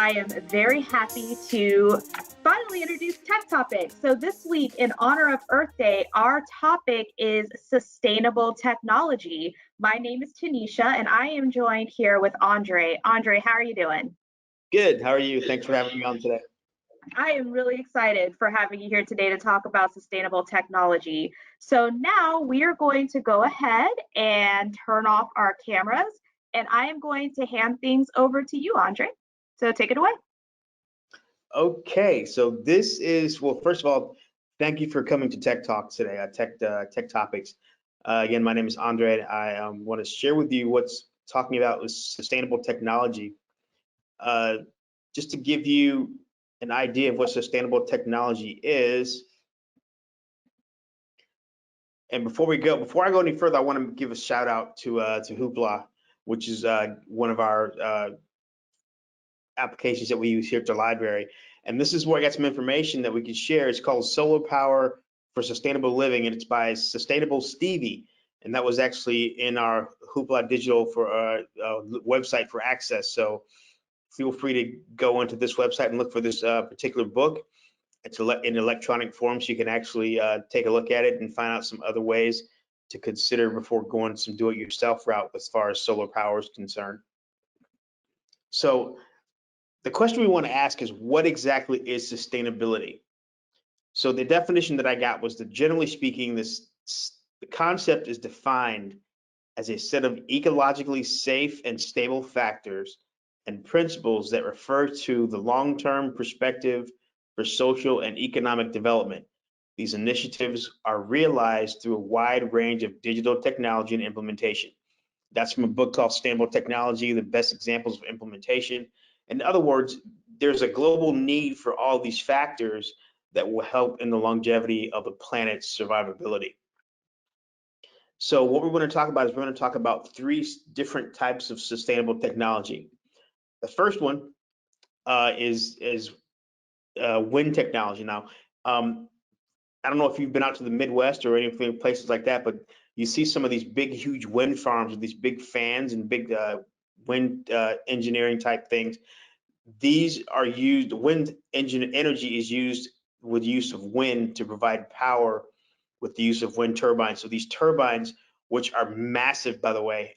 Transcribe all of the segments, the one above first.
I am very happy to finally introduce Tech Topic. So this week, in honor of Earth Day, our topic is sustainable technology. My name is Tanisha, and I am joined here with Andre. Andre, how are you doing? Good. How are you? Thanks for having me on today. I am really excited for having you here today to talk about sustainable technology. So now we are going to go ahead and turn off our cameras, and I am going to hand things over to you, Andre. So take it away. Okay, so this is, well, first of all, thank you for coming to Tech Talk today, Tech Topics. Again, my name is Andre, and I want to share with you what's talking about is sustainable technology. Uh, just to give you an idea of what sustainable technology is, and before I go any further, I want to give a shout out to Hoopla, which is one of our applications that we use here at the library. And this is where I got some information that we can share. It's called Solar Power for Sustainable Living, and it's by Sustainable Stevie. And that was actually in our Hoopla Digital for website for access. So feel free to go onto this website and look for this particular book. It's in electronic form, so you can actually take a look at it and find out some other ways to consider before going some do-it-yourself route as far as solar power is concerned. So the question we want to ask is, what exactly is sustainability? So the definition that I got was that, generally speaking, the concept is defined as a set of ecologically safe and stable factors and principles that refer to the long-term perspective for social and economic development. These initiatives are realized through a wide range of digital technology and implementation. That's from a book called Sustainable Technology, the best examples of implementation. In other words, there's a global need for all these factors that will help in the longevity of the planet's survivability. So what we're going to talk about is we're going to talk about three different types of sustainable technology. The first one is wind technology. Now, I don't know if you've been out to the Midwest or any places like that, but you see some of these big, huge wind farms with these big fans and big wind engineering type things. These are used, wind engine energy is used with use of wind to provide power with the use of wind turbines. So these turbines, which are massive, by the way,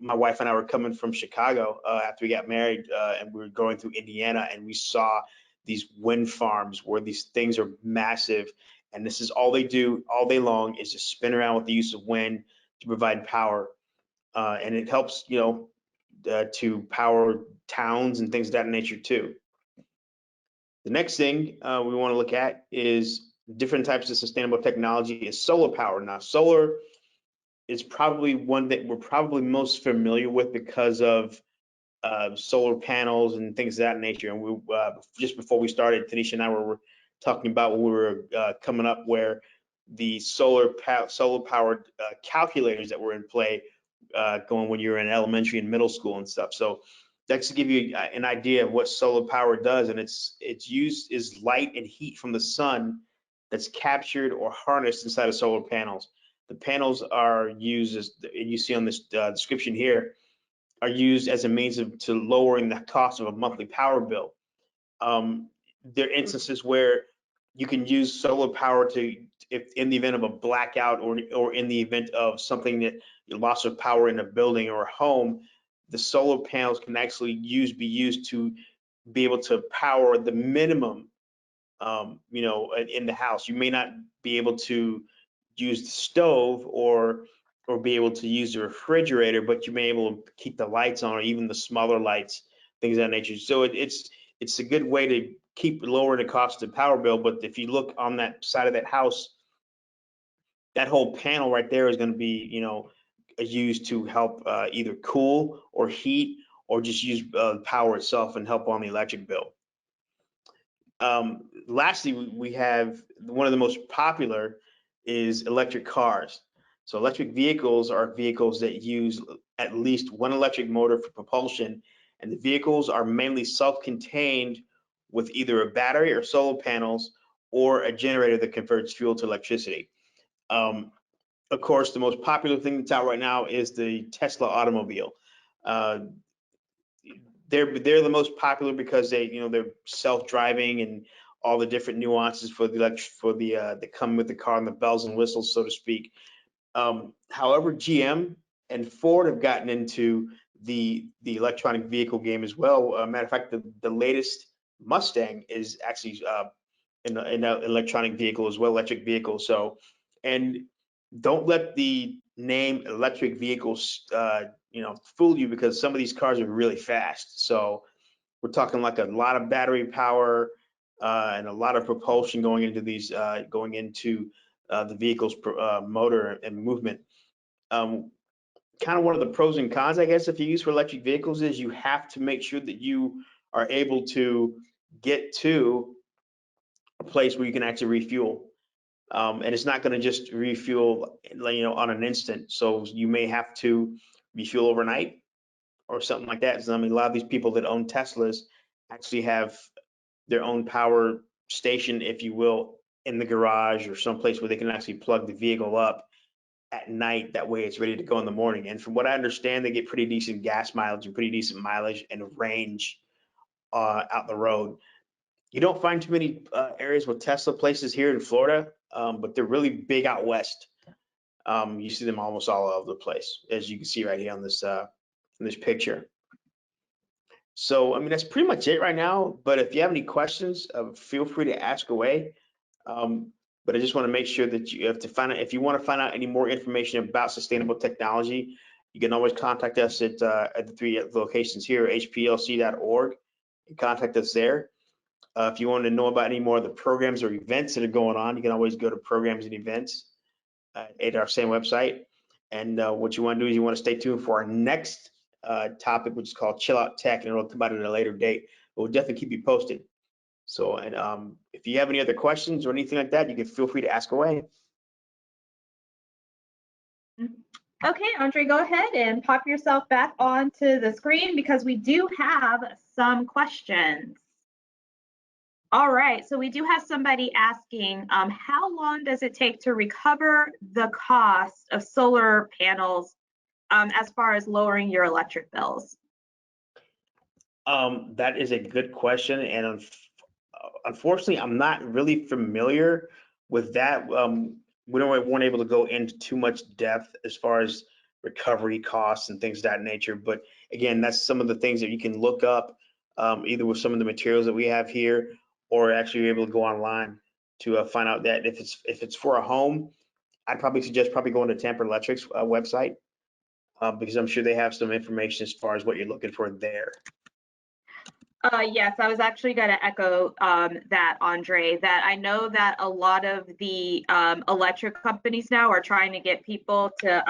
my wife and I were coming from Chicago after we got married, and we were going through Indiana, and we saw these wind farms where these things are massive, and this is all they do all day long is just spin around with the use of wind to provide power, and it helps, to power towns and things of that nature too. The next thing we want to look at is different types of sustainable technology is solar power. Now, solar is probably one that we're probably most familiar with because of solar panels and things of that nature. And we just before we started, Tanisha and I were talking about when we were coming up, where the solar powered calculators that were in play going when you were in elementary and middle school and stuff. So that's to give you an idea of what solar power does, and its use is light and heat from the sun that's captured or harnessed inside of solar panels. The panels are used, as you see on this description here, are used as a means to lowering the cost of a monthly power bill. There are instances where you can use solar power if in the event of a blackout or in the event of something that loss of power in a building or a home, the solar panels can actually be used to be able to power the minimum, in the house. You may not be able to use the stove or be able to use the refrigerator, but you may be able to keep the lights on, or even the smaller lights, things of that nature. So it's a good way to keep lowering the cost of the power bill. But if you look on that side of that house, that whole panel right there is going to be, used to help either cool or heat, or just use power itself and help on the electric bill. Lastly, we have one of the most popular is electric cars. So electric vehicles are vehicles that use at least one electric motor for propulsion, and the vehicles are mainly self-contained with either a battery or solar panels or a generator that converts fuel to electricity. Of course, the most popular thing that's out right now is the Tesla automobile. they're the most popular because they're self-driving and all the different nuances for the that come with the car and the bells and whistles, so to speak. However, GM and Ford have gotten into the electronic vehicle game as well. Matter of fact, the latest Mustang is actually in an electronic vehicle as well, electric vehicle. So, and don't let the name electric vehicles, fool you, because some of these cars are really fast. So we're talking like a lot of battery power and a lot of propulsion going into the vehicle's motor and movement. Kind of one of the pros and cons, I guess, if you use for electric vehicles is you have to make sure that you are able to get to a place where you can actually refuel. And it's not going to just refuel, on an instant. So you may have to refuel overnight or something like that. So, I mean, a lot of these people that own Teslas actually have their own power station, if you will, in the garage or someplace where they can actually plug the vehicle up at night. That way it's ready to go in the morning. And from what I understand, they get pretty decent gas mileage and pretty decent mileage and range out the road. You don't find too many areas with Tesla places here in Florida, but they're really big out west. You see them almost all over the place, as you can see right here on this in this picture. So, I mean, that's pretty much it right now. But if you have any questions, feel free to ask away. But I just want to make sure that you have to find out, if you want to find out any more information about sustainable technology, you can always contact us at the 3 locations here, hplc.org, and contact us there. If you want to know about any more of the programs or events that are going on, you can always go to programs and events at our same website. And what you want to do is you want to stay tuned for our next topic, which is called Chill Out Tech, and it'll come out at a later date. But we'll definitely keep you posted. So, and if you have any other questions or anything like that, you can feel free to ask away. Okay, Andre, go ahead and pop yourself back onto the screen because we do have some questions. All right, so we do have somebody asking, how long does it take to recover the cost of solar panels as far as lowering your electric bills? That is a good question, and unfortunately, I'm not really familiar with that. Weren't able to go into too much depth as far as recovery costs and things of that nature. But again, that's some of the things that you can look up either with some of the materials that we have here, or actually you're able to go online to find out that if it's for a home, I'd probably suggest going to Tampa Electric's website because I'm sure they have some information as far as what you're looking for there. Yes, I was actually going to echo that, Andre, that I know that a lot of the electric companies now are trying to get people to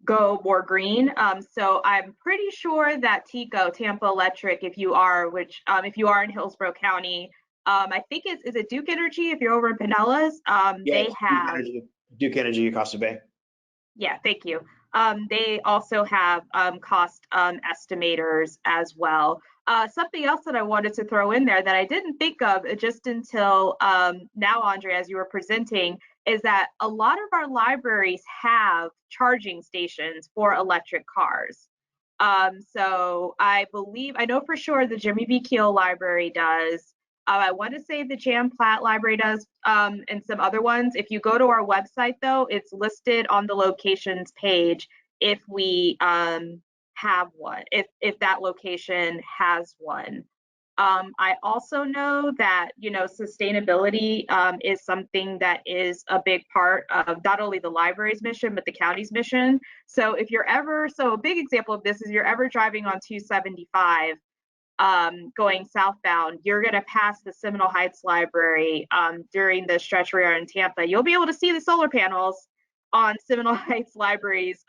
go more green. So I'm pretty sure that Tampa Electric, if you are in Hillsborough County, I think is it Duke Energy if you're over in Pinellas? They have Duke Energy, Costa Bay. Yeah, thank you. They also have cost estimators as well. Something else that I wanted to throw in there that I didn't think of just until now, Andre, as you were presenting, is that a lot of our libraries have charging stations for electric cars. So I know for sure the Jimmy B. Keel Library does. I want to say the Jan Platt Library does, and some other ones. If you go to our website, though, it's listed on the locations page if we have one, if that location has one. I also know that, sustainability is something that is a big part of not only the library's mission, but the county's mission. So if a big example of this is you're ever driving on 275, going southbound, you're going to pass the Seminole Heights Library during the stretch where you're in Tampa. You'll be able to see the solar panels on Seminole Heights Library's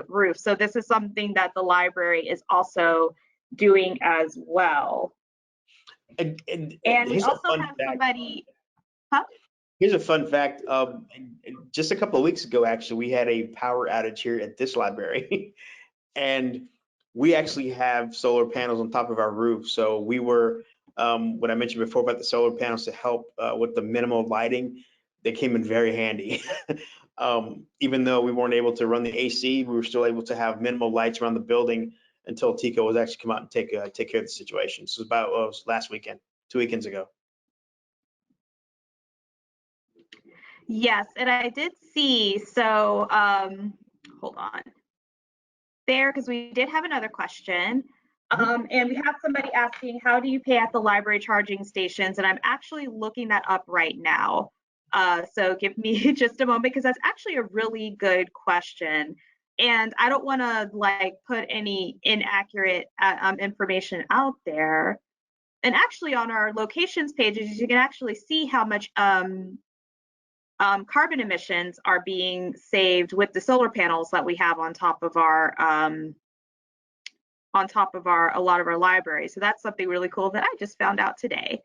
roof. So this is something that the library is also doing as well. And we also have somebody. Huh? Here's a fun fact. Just a couple of weeks ago, actually, we had a power outage here at this library, and we actually have solar panels on top of our roof. So we were, what I mentioned before about the solar panels to help with the minimal lighting. they came in very handy. Even though we weren't able to run the AC, we were still able to have minimal lights around the building until Tico was actually come out and take care of the situation. So it was last weekend, 2 weekends ago. Yes, and I did see, so hold on there, because we did have another question. And we have somebody asking, how do you pay at the library charging stations? And I'm actually looking that up right now. So give me just a moment, because that's actually a really good question. And I don't want to like put any inaccurate information out there. And actually on our locations pages, you can actually see how much carbon emissions are being saved with the solar panels that we have on top of our a lot of our libraries. So that's something really cool that I just found out today.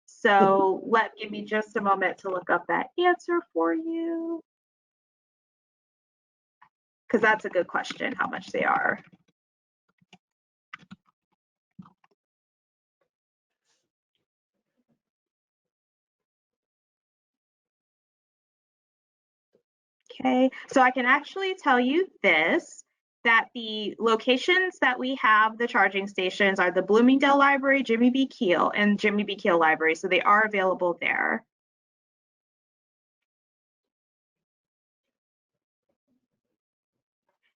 So give me just a moment to look up that answer for you, because that's a good question, how much they are. Okay, so I can actually tell you this, that the locations that we have the charging stations are the Bloomingdale Library, Jimmy B. Keel, and Jimmy B. Keel Library. So they are available there.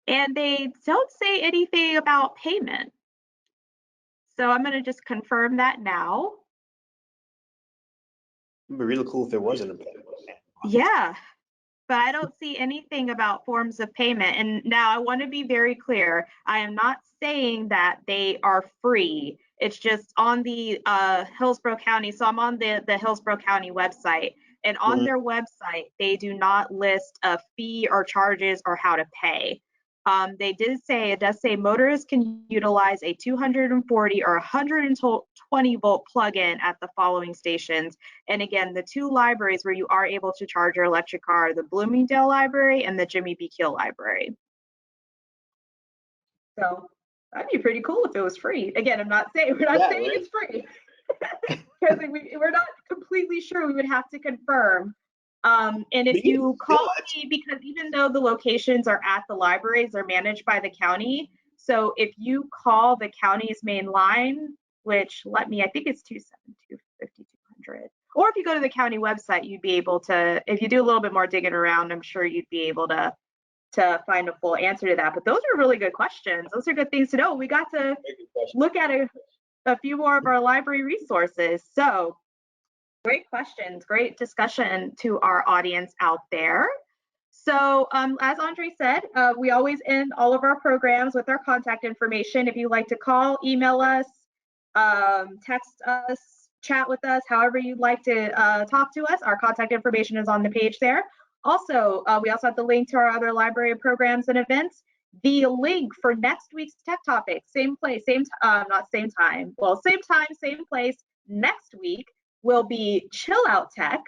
And they don't say anything about payment. So I'm going to just confirm that now. It'd be really cool if there wasn't a payment. Yeah, but I don't see anything about forms of payment. And now I want to be very clear. I am not saying that they are free. It's just on the Hillsborough County. So I'm on the Hillsborough County website, and on their website, they do not list a fee or charges or how to pay. It does say motorists can utilize a 240 or 120 volt plug-in at the following stations. And again, the two libraries where you are able to charge your electric car are the Bloomingdale Library and the Jimmy B. Keel Library. So that'd be pretty cool if it was free. Again, we're not saying it's free, because we're not completely sure. We would have to confirm. And if you call me, because even though the locations are at the libraries, they're managed by the county. So if you call the county's main line, which I think it's 272-5200, or if you go to the county website, you'd be able to, if you do a little bit more digging around, I'm sure you'd be able to find a full answer to that. But those are really good questions. Those are good things to know. We got to look at a few more of our library resources. So great questions, great discussion to our audience out there. So as Andre said, we always end all of our programs with our contact information. If you'd like to call, email us, text us, chat with us, however you'd like to talk to us, our contact information is on the page there. Also, we also have the link to our other library programs and events. The link for next week's tech topic, same place, same time, same place next week, will be Chill Out Tech,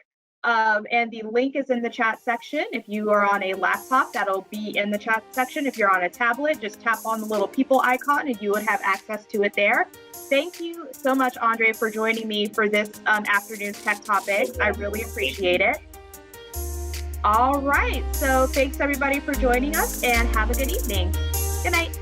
and the link is in the chat section. If you are on a laptop, that'll be in the chat section. If you're on a tablet, just tap on the little people icon and you would have access to it there. Thank you so much, Andre, for joining me for this afternoon's tech topics. I really appreciate it. All right, so thanks everybody for joining us, and have a good evening. Good night.